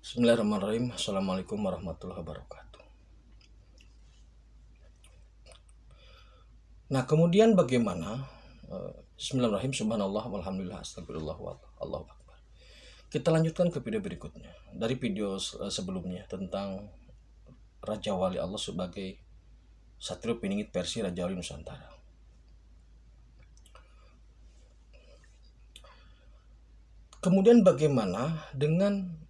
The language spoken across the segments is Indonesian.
Bismillahirrahmanirrahim. Assalamualaikum warahmatullahi wabarakatuh. Nah, kemudian bagaimana? Bismillahirrahmanirrahim. Subhanallah, walhamdulillah, astagfirullah, Allahu akbar. Kita lanjutkan ke video berikutnya. Dari video sebelumnya tentang Raja Wali Allah sebagai Satrio Piningit versi Raja Wali Nusantara. Kemudian bagaimana dengan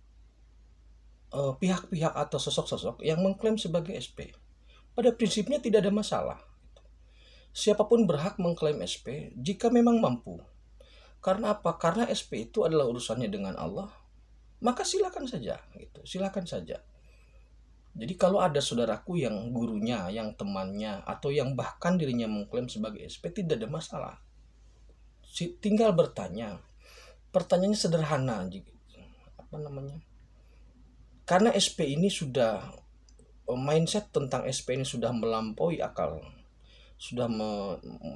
pihak-pihak atau sosok-sosok yang mengklaim sebagai SP? Pada prinsipnya tidak ada masalah. Siapapun berhak mengklaim SP jika memang mampu. Karena apa? Karena SP itu adalah urusannya dengan Allah. Maka silakan saja, gitu. Silakan saja. Jadi kalau ada saudaraku yang gurunya, yang temannya, atau yang bahkan dirinya mengklaim sebagai SP, tidak ada masalah. Tinggal bertanya. Pertanyaannya sederhana, apa namanya? Karena SP ini sudah mindset tentang SP ini sudah melampaui akal, sudah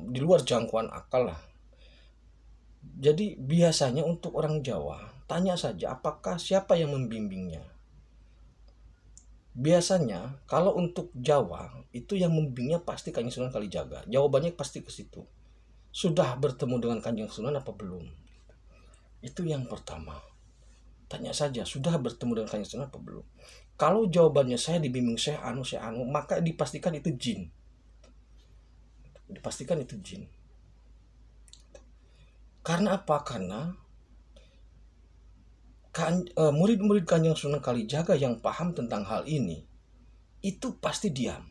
di luar jangkauan akal lah. Jadi biasanya untuk orang Jawa, tanya saja apakah siapa yang membimbingnya. Biasanya kalau untuk Jawa itu yang membimbingnya pasti Kanjeng Sunan Kalijaga. Jawabannya pasti ke situ. Sudah bertemu dengan Kanjeng Sunan apa belum? Itu yang pertama. Tanya saja, sudah bertemu dengan Kanjeng Sunan apa belum? Kalau jawabannya saya dibimbing saya anu, maka dipastikan itu jin. Dipastikan itu jin. Karena apa? Karena murid-murid Kanjeng Sunan Kalijaga yang paham tentang hal ini itu pasti diam,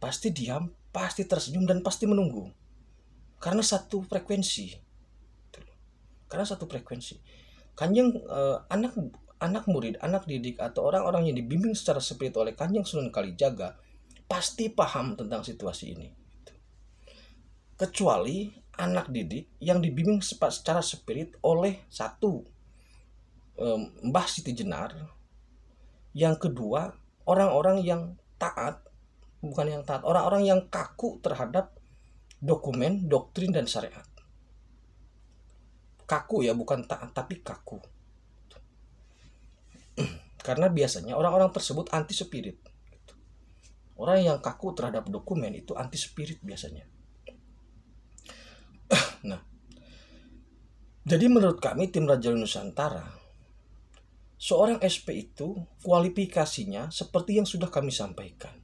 pasti tersenyum dan pasti menunggu karena satu frekuensi. Kanjeng anak murid, anak didik atau orang-orang yang dibimbing secara spiritual oleh Kanjeng Sunan Kalijaga pasti paham tentang situasi ini. Kecuali anak didik yang dibimbing secara spirit oleh satu Mbah Siti Jenar, yang kedua orang-orang yang taat, orang-orang yang kaku terhadap dokumen, doktrin dan syariat. Kaku ya, bukan taat tapi kaku. Karena biasanya orang-orang tersebut anti spirit. Orang yang kaku terhadap dokumen itu anti spirit biasanya. Nah, jadi menurut kami tim Raja Wali Nusantara, seorang SP itu kualifikasinya seperti yang sudah kami sampaikan.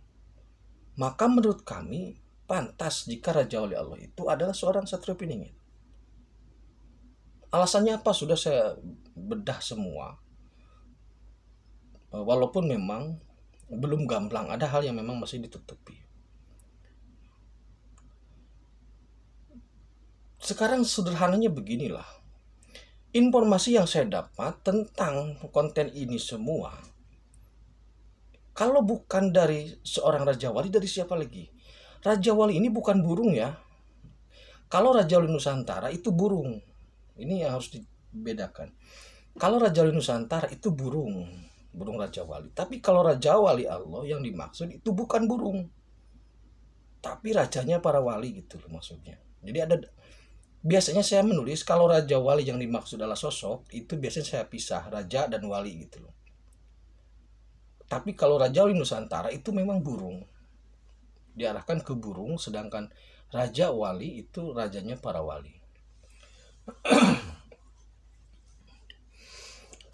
Maka menurut kami pantas jika Raja Wali Allah itu adalah seorang Satrio Piningit. Alasannya apa? Sudah saya bedah semua. Walaupun memang belum gamblang, ada hal yang memang masih ditutupi. Sekarang sederhananya beginilah. Informasi yang saya dapat tentang konten ini semua, kalau bukan dari seorang Raja Wali, dari siapa lagi? Raja Wali ini bukan burung ya. Kalau Raja Wali Nusantara itu burung. Ini yang harus dibedakan. Kalau Raja Wali Nusantara itu burung Raja Wali. Tapi kalau Raja Wali Allah yang dimaksud itu bukan burung, tapi rajanya para wali gitu loh maksudnya. Jadi ada, biasanya saya menulis kalau Raja Wali yang dimaksud adalah sosok, itu biasanya saya pisah raja dan wali gitu loh. Tapi kalau Raja Wali Nusantara itu memang burung, diarahkan ke burung, sedangkan Raja Wali itu rajanya para wali.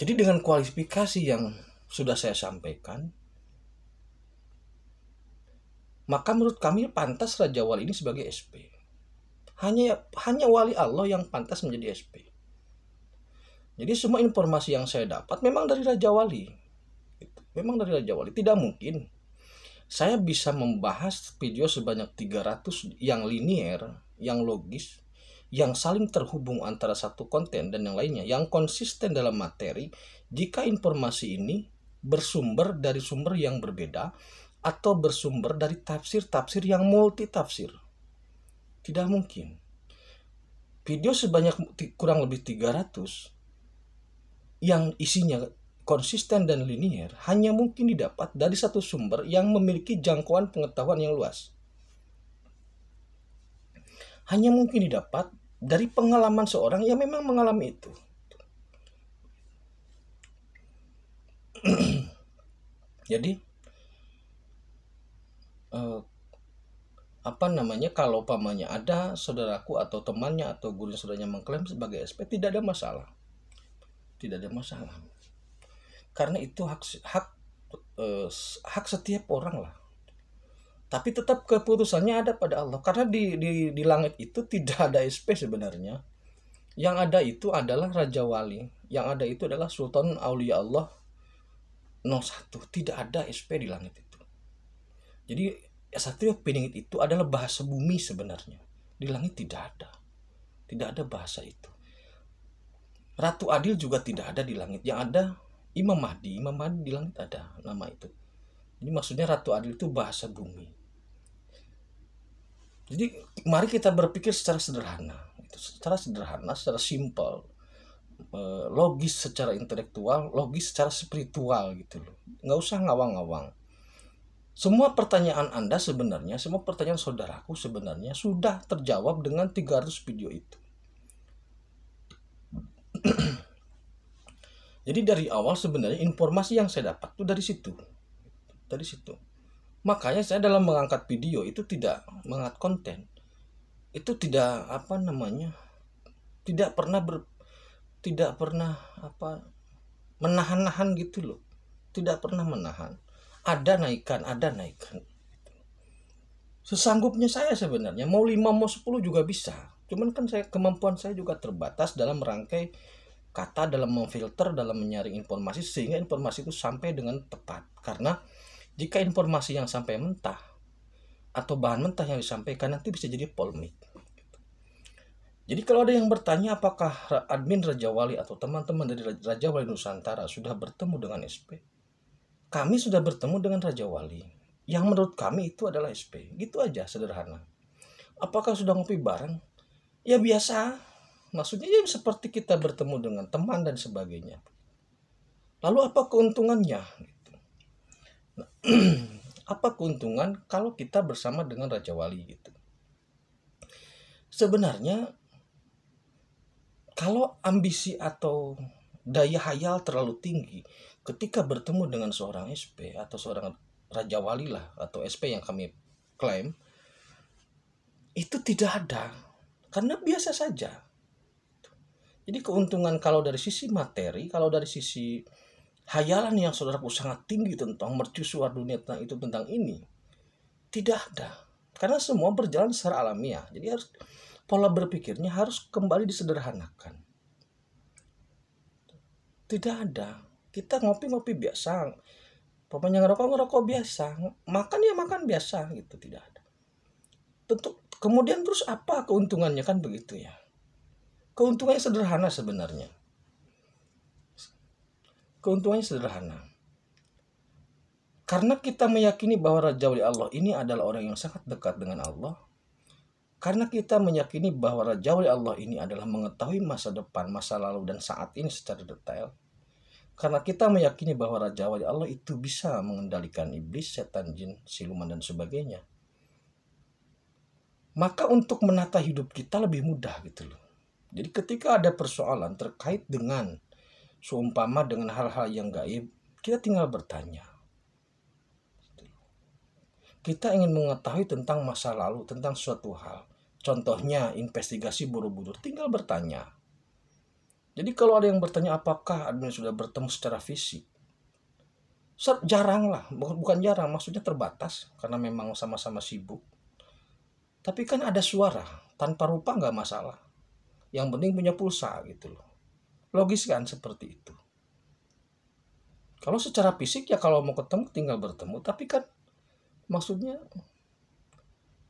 Jadi dengan kualifikasi yang sudah saya sampaikan, maka menurut kami pantas Raja Wali ini sebagai SP. Hanya Wali Allah yang pantas menjadi SP. Jadi semua informasi yang saya dapat memang dari Raja Wali. Memang dari Raja Wali. Tidak mungkin saya bisa membahas video sebanyak 300 yang linier, yang logis, yang saling terhubung antara satu konten dan yang lainnya, yang konsisten dalam materi, jika informasi ini bersumber dari sumber yang berbeda atau bersumber dari tafsir-tafsir yang multi tafsir. Tidak mungkin. Video sebanyak kurang lebih 300 yang isinya konsisten dan linier hanya mungkin didapat dari satu sumber yang memiliki jangkauan pengetahuan yang luas. Hanya mungkin didapat dari pengalaman seorang yang memang mengalami itu. Jadi kalau pamannya ada saudaraku atau temannya atau guru saudaranya mengklaim sebagai SP, tidak ada masalah, karena itu hak setiap orang lah. Tapi tetap keputusannya ada pada Allah, karena di langit itu tidak ada SP sebenarnya. Yang ada itu adalah Raja Wali, yang ada itu adalah Sultan Aulia Allah 01. Tidak ada SP di langit itu. Jadi Satrio Piningit itu adalah bahasa bumi sebenarnya. Di langit tidak ada bahasa itu. Ratu Adil juga tidak ada di langit. Yang ada Imam Mahdi di langit ada nama itu. Jadi maksudnya Ratu Adil itu bahasa bumi. Jadi mari kita berpikir secara sederhana, secara simpel, logis secara intelektual, logis secara spiritual gitu loh. Nggak usah ngawang-ngawang. Semua pertanyaan Anda sebenarnya, semua pertanyaan saudaraku sebenarnya sudah terjawab dengan 300 video itu. Jadi dari awal sebenarnya informasi yang saya dapat itu dari situ. Makanya saya dalam mengangkat video itu tidak mengangkat konten. Itu tidak tidak pernah menahan-nahan gitu loh. Tidak pernah menahan. Ada naikan. Sesanggupnya saya sebenarnya, mau 5 mau 10 juga bisa. Cuman kan kemampuan saya juga terbatas dalam merangkai kata, dalam memfilter, dalam menyaring informasi sehingga informasi itu sampai dengan tepat. Karena jika informasi yang sampai mentah atau bahan mentah yang disampaikan nanti bisa jadi polemik. Jadi kalau ada yang bertanya apakah admin Raja Wali atau teman-teman dari Raja Wali Nusantara sudah bertemu dengan SP? Kami sudah bertemu dengan Raja Wali yang menurut kami itu adalah SP. Gitu aja, sederhana. Apakah sudah ngopi bareng? Ya biasa. Maksudnya ya seperti kita bertemu dengan teman dan sebagainya. Lalu apa keuntungannya? Nah, apa keuntungan kalau kita bersama dengan Raja Wali gitu? Sebenarnya kalau ambisi atau daya hayal terlalu tinggi ketika bertemu dengan seorang SP atau seorang Raja Wali lah atau SP yang kami klaim, itu tidak ada, karena biasa saja. Jadi keuntungan kalau dari sisi materi, kalau dari sisi hayalan yang saudaraku sangat tinggi tentang mercusuar dunia tentang ini, tidak ada. Karena semua berjalan secara alamiah. Jadi harus pola berpikirnya harus kembali disederhanakan. Tidak ada. Kita ngopi-ngopi biasa. Pokoknya ngerokok biasa. Makan ya makan biasa gitu, tidak ada. Tentu kemudian terus apa keuntungannya kan begitu ya. Keuntungannya sederhana sebenarnya. Keuntungannya sederhana. Karena kita meyakini bahwa Raja Wali Allah ini adalah orang yang sangat dekat dengan Allah. Karena kita meyakini bahwa Raja Wali Allah ini adalah mengetahui masa depan, masa lalu, dan saat ini secara detail. Karena kita meyakini bahwa Raja Wali Allah itu bisa mengendalikan iblis, setan, jin, siluman, dan sebagainya. Maka untuk menata hidup kita lebih mudah gitu loh. Jadi ketika ada persoalan terkait dengan seumpama dengan hal-hal yang gaib, kita tinggal bertanya. Kita ingin mengetahui tentang masa lalu, tentang suatu hal. Contohnya investigasi Borobudur, tinggal bertanya. Jadi kalau ada yang bertanya apakah admin sudah bertemu secara fisik, jarang lah, bukan jarang, maksudnya terbatas karena memang sama-sama sibuk. Tapi kan ada suara, tanpa rupa nggak masalah. Yang penting punya pulsa gitu loh. Logis kan seperti itu. Kalau secara fisik ya kalau mau ketemu tinggal bertemu, tapi kan maksudnya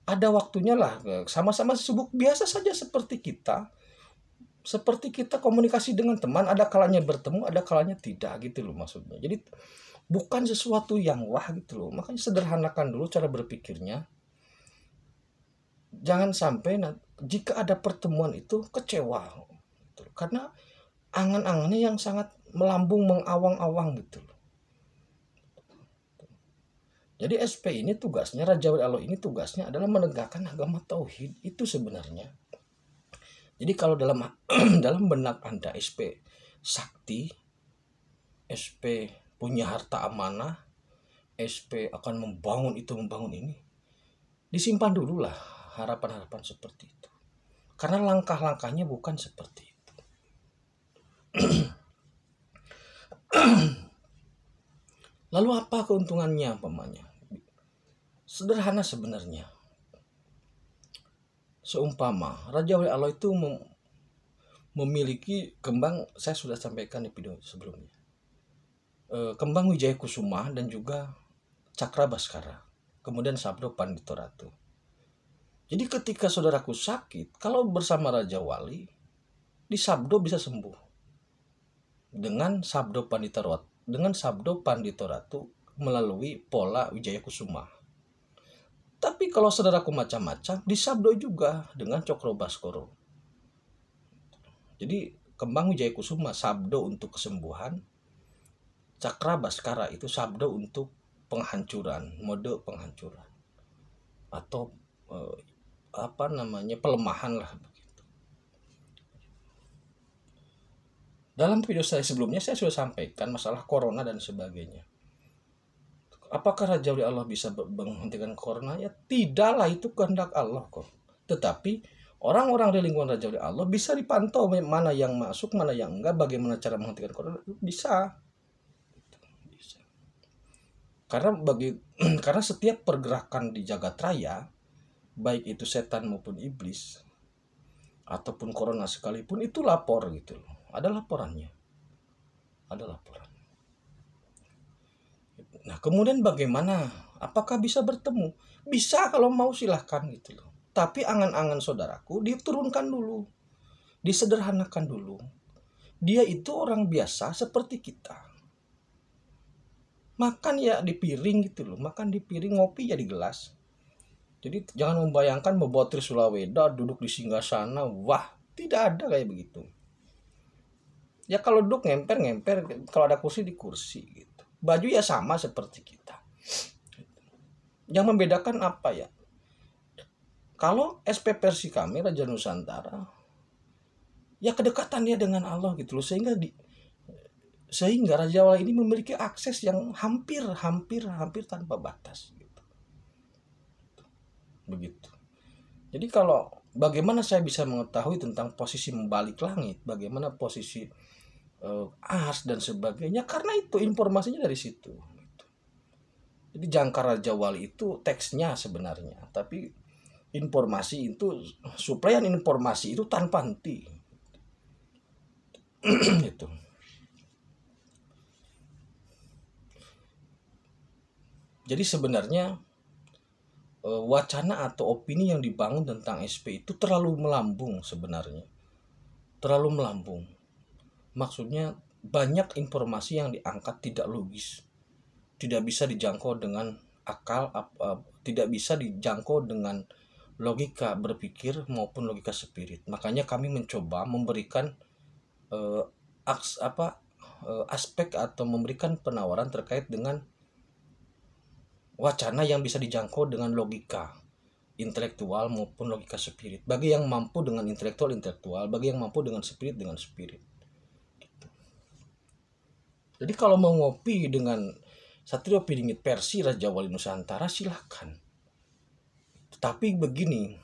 ada waktunya lah, sama-sama sibuk biasa saja seperti kita. Seperti kita komunikasi dengan teman, ada kalanya bertemu, ada kalanya tidak gitu loh maksudnya. Jadi bukan sesuatu yang wah gitu loh. Makanya sederhanakan dulu cara berpikirnya. Jangan sampai jika ada pertemuan itu kecewa gitu. Karena angan-angannya yang sangat melambung, mengawang-awang gitu loh. Jadi SP ini tugasnya, Raja Wali Allah ini tugasnya adalah menegakkan agama tauhid. Itu sebenarnya. Jadi kalau dalam benak Anda SP sakti, SP punya harta amanah, SP akan membangun itu, membangun ini. Disimpan dulu lah harapan-harapan seperti itu. Karena langkah-langkahnya bukan seperti itu. Lalu apa keuntungannya pamannya? Sederhana sebenarnya. Seumpama Raja Wali Allah itu memiliki kembang, saya sudah sampaikan di video sebelumnya. Kembang Wijaya Kusuma dan juga Cakra Baskara. Kemudian Sabdo Pandito Ratu. Jadi ketika saudaraku sakit, kalau bersama Raja Wali, di Sabdo bisa sembuh. Dengan Sabdo Pandito Ratu melalui pola Wijaya Kusuma. Tapi kalau saudaraku macam-macam, di Sabdo juga dengan Cokro Baskoro. Jadi kembang Wijaya Kusuma Sabdo untuk kesembuhan, Cakra Baskara itu Sabdo untuk penghancuran, mode penghancuran atau pelemahan lah begitu. Dalam video saya sebelumnya saya sudah sampaikan masalah corona dan sebagainya. Apakah Raja Wali Allah bisa menghentikan corona? Ya tidaklah, itu kehendak Allah kok. Tetapi orang-orang di lingkungan Raja Wali Allah bisa dipantau mana yang masuk, mana yang enggak, bagaimana cara menghentikan corona, bisa. Karena setiap pergerakan di jagat raya, baik itu setan maupun iblis ataupun corona sekalipun, itu lapor gitu loh. Ada laporannya. Nah, kemudian bagaimana? Apakah bisa bertemu? Bisa kalau mau, silahkan gitu loh. Tapi angan-angan saudaraku diturunkan dulu. Disederhanakan dulu. Dia itu orang biasa seperti kita. Makan ya di piring gitu loh. Makan di piring, ngopi ya di gelas. Jadi jangan membayangkan membawa Trisulaweda duduk di singgasana. Wah, tidak ada kayak begitu. Ya kalau duduk ngemper, kalau ada kursi di kursi gitu. Baju ya sama seperti kita. Yang membedakan apa ya? Kalau SP versi kami Raja Nusantara, ya kedekatannya dengan Allah gitu loh, sehingga Raja Wali ini memiliki akses yang hampir tanpa batas gitu. Begitu. Jadi kalau bagaimana saya bisa mengetahui tentang posisi membalik langit, bagaimana posisi as dan sebagainya, karena itu informasinya dari situ. Jadi Jangkar Raja Wali itu teksnya sebenarnya, tapi informasi itu, suplaian informasi itu tanpa henti. Gitu. Jadi sebenarnya wacana atau opini yang dibangun tentang SP itu terlalu melambung sebenarnya. Terlalu melambung. Maksudnya banyak informasi yang diangkat tidak logis. Tidak bisa dijangkau dengan akal, tidak bisa dijangkau dengan logika berpikir maupun logika spirit. Makanya kami mencoba memberikan aspek atau memberikan penawaran terkait dengan wacana yang bisa dijangkau dengan logika intelektual maupun logika spirit. Bagi yang mampu dengan intelektual, bagi yang mampu dengan spirit. Gitu. Jadi kalau mau ngopi dengan Satrio Piningit versi Raja Wali Nusantara, silahkan. Tapi begini,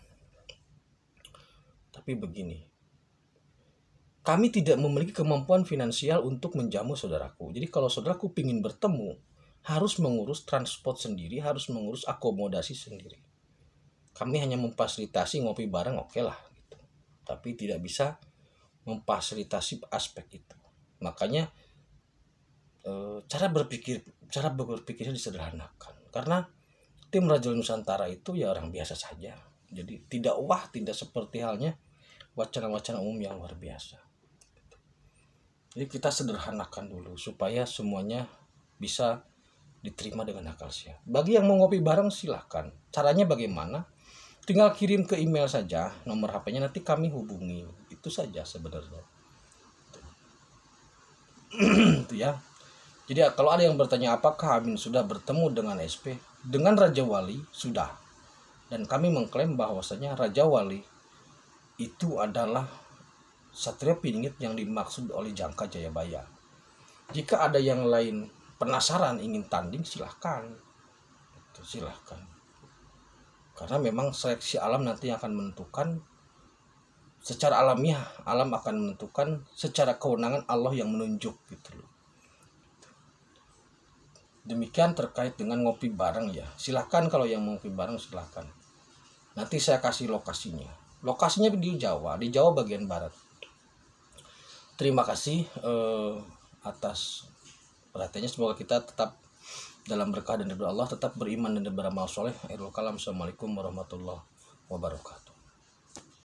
kami tidak memiliki kemampuan finansial untuk menjamu saudaraku. Jadi kalau saudaraku ingin bertemu, harus mengurus transport sendiri, harus mengurus akomodasi sendiri. Kami hanya memfasilitasi ngopi bareng, oke lah gitu. Tapi tidak bisa memfasilitasi aspek itu. Makanya cara berpikirnya disederhanakan. Karena tim Raja Nusantara itu ya orang biasa saja. Jadi tidak seperti halnya wacana-wacana umum yang luar biasa. Jadi kita sederhanakan dulu supaya semuanya bisa diterima dengan akal sehat. Bagi yang mau ngopi bareng silahkan. Caranya bagaimana? Tinggal kirim ke email saja nomor HP-nya, nanti kami hubungi. Itu saja sebenarnya. Itu ya. Jadi kalau ada yang bertanya apakah Amin sudah bertemu dengan SP, dengan Raja Wali sudah. Dan kami mengklaim bahwasanya Raja Wali itu adalah Satrio Piningit yang dimaksud oleh Jangka Jayabaya. Jika ada yang lain penasaran ingin tanding, silahkan. Silahkan. Karena memang seleksi alam nanti akan menentukan secara alamiah, alam akan menentukan, secara kewenangan Allah yang menunjuk gitu loh. Demikian terkait dengan ngopi bareng ya. Silahkan kalau yang mau ngopi bareng silahkan. Nanti saya kasih lokasinya. Lokasinya di Jawa bagian barat. Terima kasih atas perhatiannya. Semoga kita tetap dalam berkah dan ridho Allah, tetap beriman dan beramal soleh. Akhirul kalam. Assalamualaikum warahmatullahi wabarakatuh.